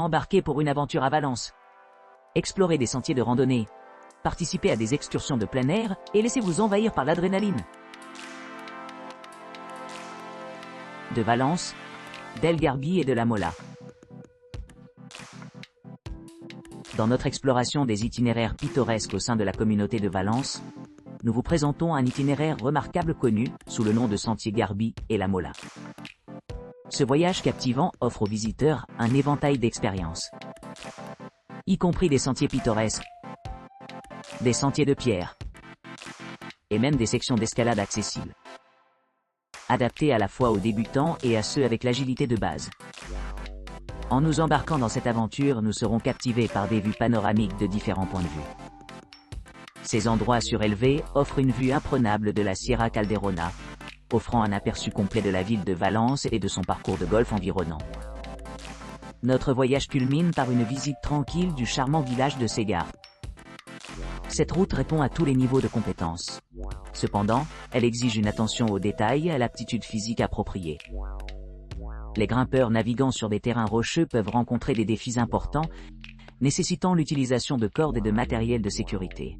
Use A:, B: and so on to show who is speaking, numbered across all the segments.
A: Embarquez pour une aventure à Valence. Explorez des sentiers de randonnée. Participez à des excursions de plein air et laissez-vous envahir par l'adrénaline. De Valence, d'El Garbi et de la Mola. Dans notre exploration des itinéraires pittoresques au sein de la communauté de Valence, nous vous présentons un itinéraire remarquable connu sous le nom de Sentier Garbi et la Mola. Ce voyage captivant offre aux visiteurs un éventail d'expériences, y compris des sentiers pittoresques, des sentiers de pierre, et même des sections d'escalade accessibles, adaptées à la fois aux débutants et à ceux avec l'agilité de base. En nous embarquant dans cette aventure, nous serons captivés par des vues panoramiques de différents points de vue. Ces endroits surélevés offrent une vue imprenable de la Sierra Calderona, offrant un aperçu complet de la ville de Valence et de son parcours de golf environnant. Notre voyage culmine par une visite tranquille du charmant village de Ségart. Cette route répond à tous les niveaux de compétences. Cependant, elle exige une attention aux détails et à l'aptitude physique appropriée. Les grimpeurs naviguant sur des terrains rocheux peuvent rencontrer des défis importants, nécessitant l'utilisation de cordes et de matériel de sécurité.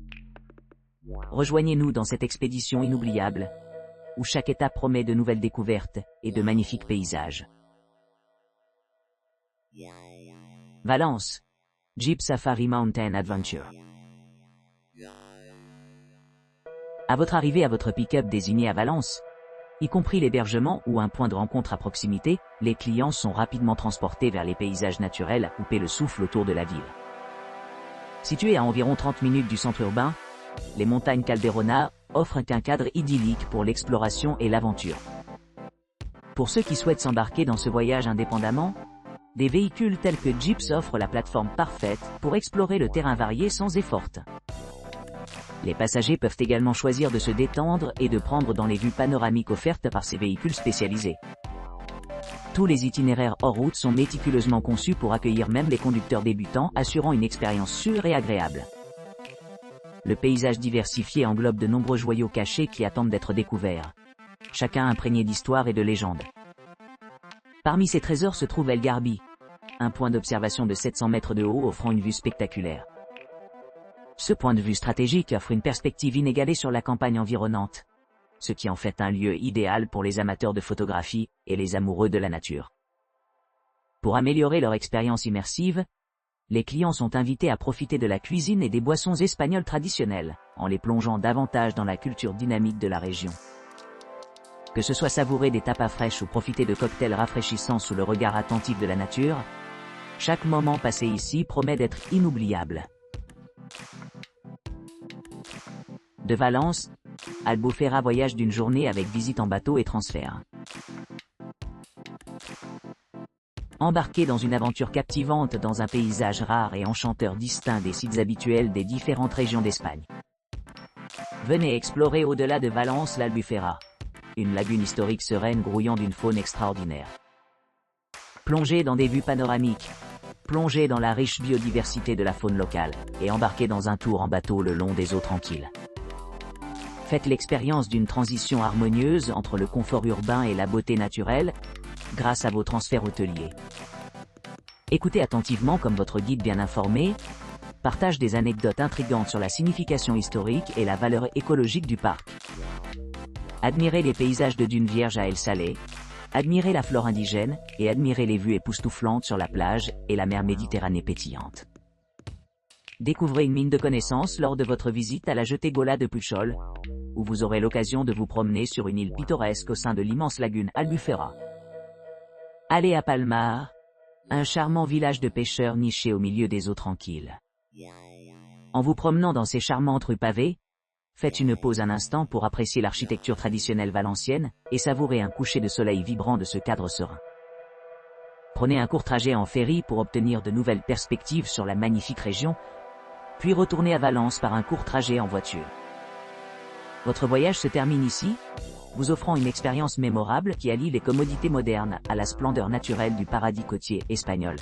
A: Rejoignez-nous dans cette expédition inoubliable, où chaque étape promet de nouvelles découvertes et de magnifiques paysages. Valence, Jeep Safari Mountain Adventure. À votre arrivée à votre pick-up désigné à Valence, y compris l'hébergement ou un point de rencontre à proximité, les clients sont rapidement transportés vers les paysages naturels à couper le souffle autour de la ville. Situé à environ 30 minutes du centre urbain, les montagnes Calderona offrent un cadre idyllique pour l'exploration et l'aventure. Pour ceux qui souhaitent s'embarquer dans ce voyage indépendamment, des véhicules tels que Jeeps offrent la plateforme parfaite pour explorer le terrain varié sans effort. Les passagers peuvent également choisir de se détendre et de prendre dans les vues panoramiques offertes par ces véhicules spécialisés. Tous les itinéraires hors route sont méticuleusement conçus pour accueillir même les conducteurs débutants, assurant une expérience sûre et agréable. Le paysage diversifié englobe de nombreux joyaux cachés qui attendent d'être découverts, chacun imprégné d'histoire et de légende. Parmi ces trésors se trouve El Garbi, un point d'observation de 700 mètres de haut offrant une vue spectaculaire. Ce point de vue stratégique offre une perspective inégalée sur la campagne environnante, ce qui en fait un lieu idéal pour les amateurs de photographie et les amoureux de la nature. Pour améliorer leur expérience immersive, les clients sont invités à profiter de la cuisine et des boissons espagnoles traditionnelles, en les plongeant davantage dans la culture dynamique de la région. Que ce soit savourer des tapas fraîches ou profiter de cocktails rafraîchissants sous le regard attentif de la nature, chaque moment passé ici promet d'être inoubliable. De Valence, Albufera voyage d'une journée avec visite en bateau et transfert. Embarquez dans une aventure captivante dans un paysage rare et enchanteur distinct des sites habituels des différentes régions d'Espagne. Venez explorer au-delà de Valence l'Albufera, une lagune historique sereine grouillant d'une faune extraordinaire. Plongez dans des vues panoramiques, plongez dans la riche biodiversité de la faune locale, et embarquez dans un tour en bateau le long des eaux tranquilles. Faites l'expérience d'une transition harmonieuse entre le confort urbain et la beauté naturelle, grâce à vos transferts hôteliers. Écoutez attentivement comme votre guide bien informé partage des anecdotes intrigantes sur la signification historique et la valeur écologique du parc. Admirez les paysages de dunes vierges à El Salé, admirez la flore indigène et admirez les vues époustouflantes sur la plage et la mer Méditerranée pétillante. Découvrez une mine de connaissances lors de votre visite à la jetée Gola de Puchol, où vous aurez l'occasion de vous promener sur une île pittoresque au sein de l'immense lagune Albufera. Allez à Palmar, un charmant village de pêcheurs niché au milieu des eaux tranquilles. En vous promenant dans ces charmantes rues pavées, faites une pause un instant pour apprécier l'architecture traditionnelle valencienne et savourer un coucher de soleil vibrant de ce cadre serein. Prenez un court trajet en ferry pour obtenir de nouvelles perspectives sur la magnifique région, puis retournez à Valence par un court trajet en voiture. Votre voyage se termine ici, vous offrant une expérience mémorable qui allie les commodités modernes à la splendeur naturelle du paradis côtier espagnol.